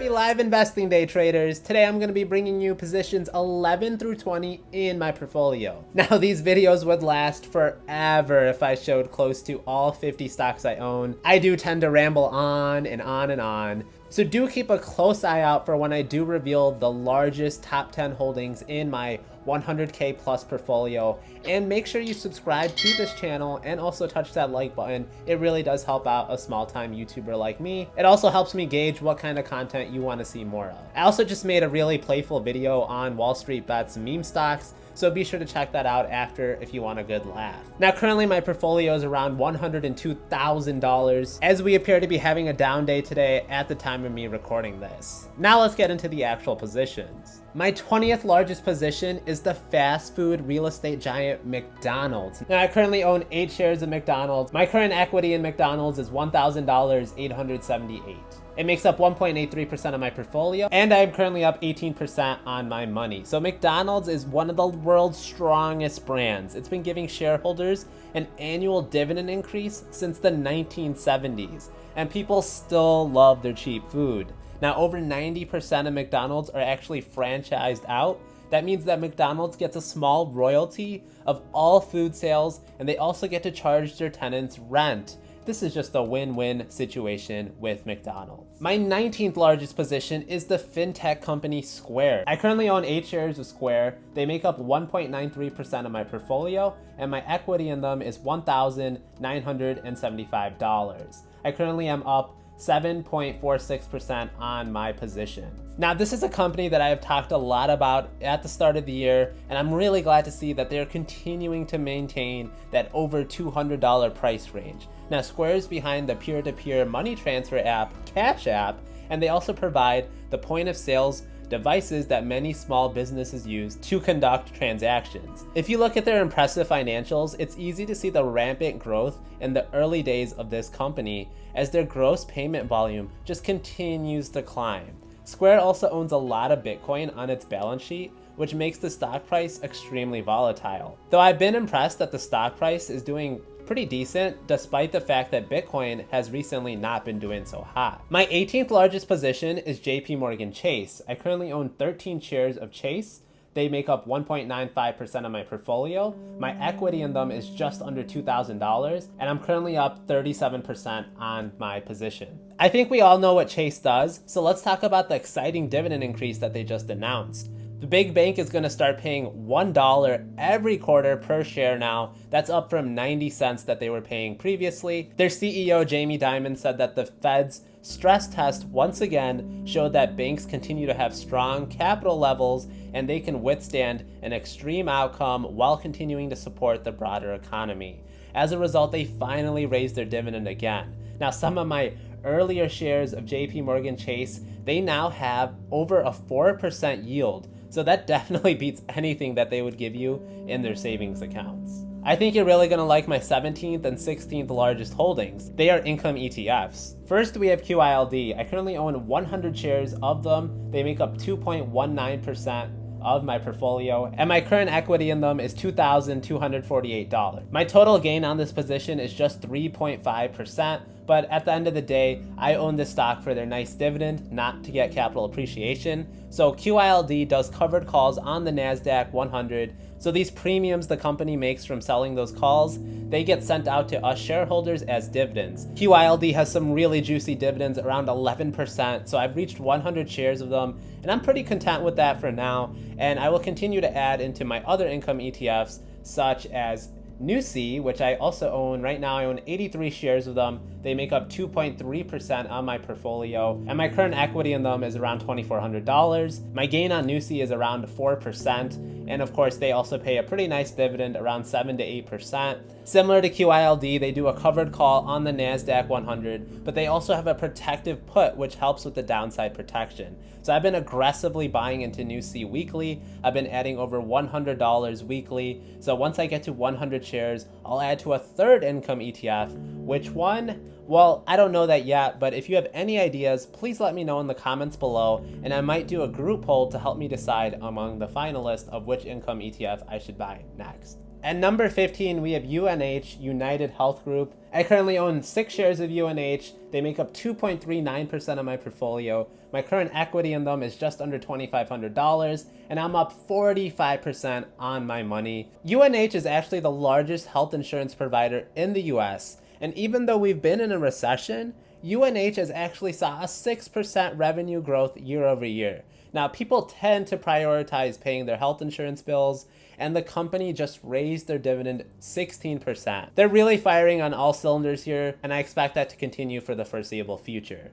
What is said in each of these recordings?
Happy live investing day, traders. Today I'm going to be bringing you positions 11 through 20 in my portfolio. Now these videos would last forever if I showed close to all 50 stocks I own. I do tend to ramble on and on and on. So do keep a close eye out for when I do reveal the largest top 10 holdings in my 100K plus portfolio, and make sure you subscribe to this channel and also touch that like button. It really does help out a small time YouTuber like me. It also helps me gauge what kind of content you want to see more of. I also just made a really playful video on Wall Street Bets meme stocks, so be sure to check that out after if you want a good laugh. Now currently my portfolio is around $102,000 as we appear to be having a down day today at the time of me recording this. Now let's get into the actual positions. My 20th largest position is the fast food real estate giant McDonald's. Now I currently own 8 shares of McDonald's. My current equity in McDonald's is $1,878. It makes up 1.83% of my portfolio, and I am currently up 18% on my money. So McDonald's is one of the world's strongest brands. It's been giving shareholders an annual dividend increase since the 1970s, and people still love their cheap food. Now over 90% of McDonald's are actually franchised out. That means that McDonald's gets a small royalty of all food sales, and they also get to charge their tenants rent. This is just a win-win situation with McDonald's. My 19th largest position is the fintech company Square. I currently own 8 shares of Square. They make up 1.93% of my portfolio, and my equity in them is $1,975. I currently am up 7.46% on my position. Now this is a company that I have talked a lot about at the start of the year, and I'm really glad to see that they're continuing to maintain that over $200 price range. Now Square is behind the peer-to-peer money transfer app, Cash App, and they also provide the point of sales devices that many small businesses use to conduct transactions. If you look at their impressive financials, it's easy to see the rampant growth in the early days of this company as their gross payment volume just continues to climb. Square also owns a lot of Bitcoin on its balance sheet, which makes the stock price extremely volatile. Though I've been impressed that the stock price is doing pretty decent despite the fact that Bitcoin has recently not been doing so hot. My 18th largest position is JPMorgan Chase. I currently own 13 shares of Chase. They make up 1.95% of my portfolio. My equity in them is just under $2,000, and I'm currently up 37% on my position. I think we all know what Chase does, so let's talk about the exciting dividend increase that they just announced. The big bank is going to start paying $1 every quarter per share now. That's up from 90 cents that they were paying previously. Their CEO, Jamie Dimon, said that the Fed's stress test once again showed that banks continue to have strong capital levels and they can withstand an extreme outcome while continuing to support the broader economy. As a result, they finally raised their dividend again. Now, some of my earlier shares of JPMorgan Chase, they now have over a 4% yield. So that definitely beats anything that they would give you in their savings accounts. I think you're really gonna like my 17th and 16th largest holdings. They are income ETFs. First, we have QYLD. I currently own 100 shares of them. They make up 2.19% of my portfolio, and my current equity in them is $2,248. My total gain on this position is just 3.5%, but at the end of the day, I own this stock for their nice dividend, not to get capital appreciation. So QYLD does covered calls on the NASDAQ 100. So these premiums the company makes from selling those calls, they get sent out to us shareholders as dividends. QYLD has some really juicy dividends, around 11%. So I've reached 100 shares of them, and I'm pretty content with that for now. And I will continue to add into my other income ETFs, such as NUCI, which I also own. Right now I own 83 shares of them. They make up 2.3% on my portfolio, and my current equity in them is around $2,400. My gain on NUCI is around 4%, and of course they also pay a pretty nice dividend, around 7 to 8%. Similar to QYLD, they do a covered call on the NASDAQ 100, but they also have a protective put, which helps with the downside protection. So I've been aggressively buying into NUCI weekly. I've been adding over $100 weekly. So once I get to 100 shares, I'll add to a third income ETF. Which one? Well, I don't know that yet, but if you have any ideas, please let me know in the comments below, and I might do a group poll to help me decide among the finalists of which income ETF I should buy next. At number 15, we have UNH, United Health Group. I currently own 6 shares of UNH. They make up 2.39% of my portfolio. My current equity in them is just under $2,500, and I'm up 45% on my money. UNH is actually the largest health insurance provider in the US, and even though we've been in a recession, UNH has actually saw a 6% revenue growth year over year. Now, people tend to prioritize paying their health insurance bills, and the company just raised their dividend 16%. They're really firing on all cylinders here, and I expect that to continue for the foreseeable future.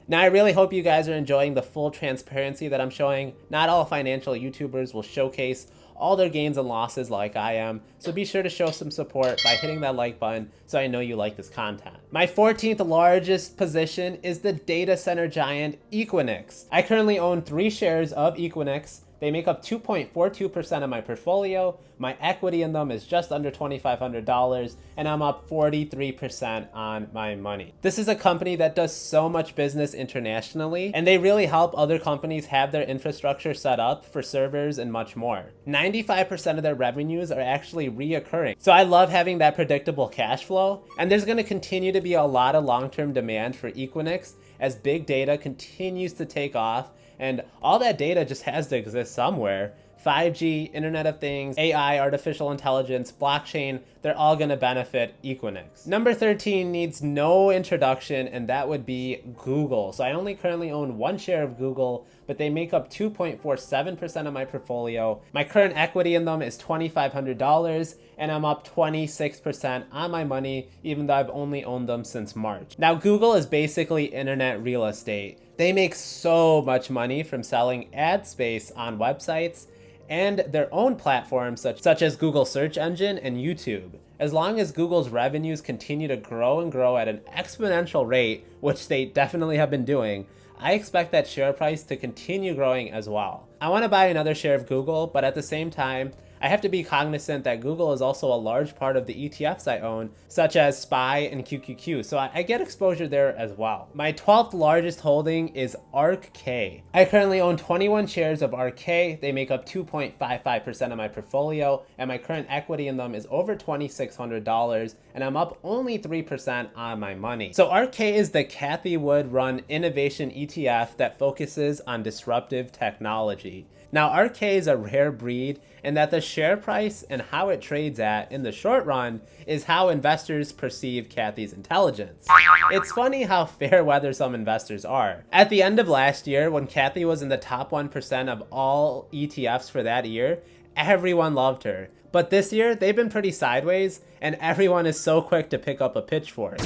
Now, I really hope you guys are enjoying the full transparency that I'm showing. Not all financial YouTubers will showcase all their gains and losses like I am, so be sure to show some support by hitting that like button so I know you like this content. My 14th largest position is the data center giant EQIX. I currently own 3 shares of EQIX. They make up 2.42% of my portfolio. My equity in them is just under $2,500, and I'm up 43% on my money. This is a company that does so much business internationally, and they really help other companies have their infrastructure set up for servers and much more. 95% of their revenues are actually reoccurring. So I love having that predictable cash flow, and there's going to continue to be a lot of long-term demand for EQIX as big data continues to take off, and all that data just has to exist somewhere. 5G, Internet of Things, AI, artificial intelligence, blockchain, they're all going to benefit EQIX. Number 13 needs no introduction, and that would be Google. So I only currently own 1 share of Google, but they make up 2.47% of my portfolio. My current equity in them is $2,500, and I'm up 26% on my money, even though I've only owned them since March. Now, Google is basically internet real estate. They make so much money from selling ad space on websites and their own platforms such as Google search engine and YouTube. As long as Google's revenues continue to grow and grow at an exponential rate, which they definitely have been doing, I expect that share price to continue growing as well. I want to buy another share of Google, but at the same time, I have to be cognizant that Google is also a large part of the ETFs I own, such as SPY and QQQ, so I get exposure there as well. My 12th largest holding is ARKK. I currently own 21 shares of ARKK. They make up 2.55% of my portfolio, and my current equity in them is over $2,600, and I'm up only 3% on my money. So ARKK is the Cathie Wood run innovation ETF that focuses on disruptive technology. Now, ARKK is a rare breed in that the share price and how it trades at in the short run is how investors perceive Cathie's intelligence. It's funny how fair weather some investors are. At the end of last year, when Cathie was in the top 1% of all ETFs for that year, everyone loved her. But this year, they've been pretty sideways, and everyone is so quick to pick up a pitchfork.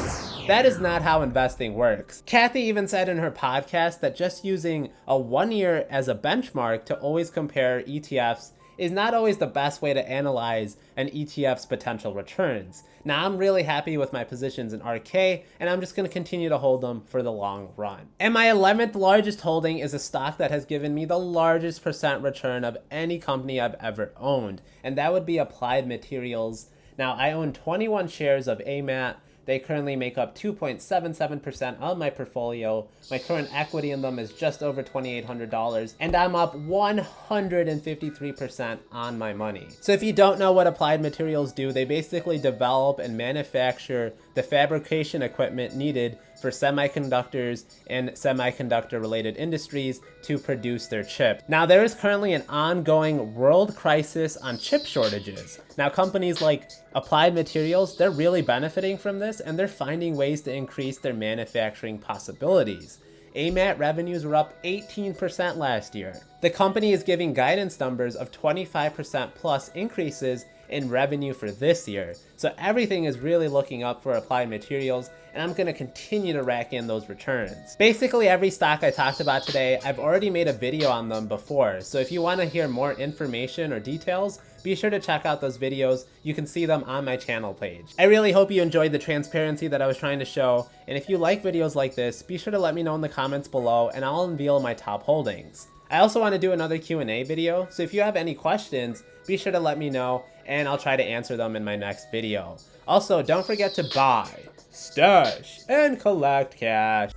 That is not how investing works. Cathie even said in her podcast that just using a 1 year as a benchmark to always compare ETFs is not always the best way to analyze an ETF's potential returns. Now, I'm really happy with my positions in ARKK, and I'm just going to continue to hold them for the long run. And my 11th largest holding is a stock that has given me the largest percent return of any company I've ever owned, and that would be Applied Materials. Now, I own 21 shares of AMAT. They currently make up 2.77% of my portfolio. My current equity in them is just over $2,800, and I'm up 153% on my money. So if you don't know what Applied Materials do, they basically develop and manufacture the fabrication equipment needed for semiconductors and semiconductor related industries to produce their chip. Now, there is currently an ongoing world crisis on chip shortages. Now, companies like Applied Materials, they're really benefiting from this, and they're finding ways to increase their manufacturing possibilities. AMAT revenues were up 18% last year. The company is giving guidance numbers of 25% plus increases in revenue for this year. So everything is really looking up for Applied Materials, and I'm going to continue to rack in those returns. Basically, every stock I talked about today, I've already made a video on them before. So if you want to hear more information or details, be sure to check out those videos. You can see them on my channel page. I really hope you enjoyed the transparency that I was trying to show. And if you like videos like this, be sure to let me know in the comments below, and I'll unveil my top holdings. I also want to do another Q&A video, so if you have any questions, be sure to let me know, and I'll try to answer them in my next video. Also, don't forget to buy, stash, and collect cash.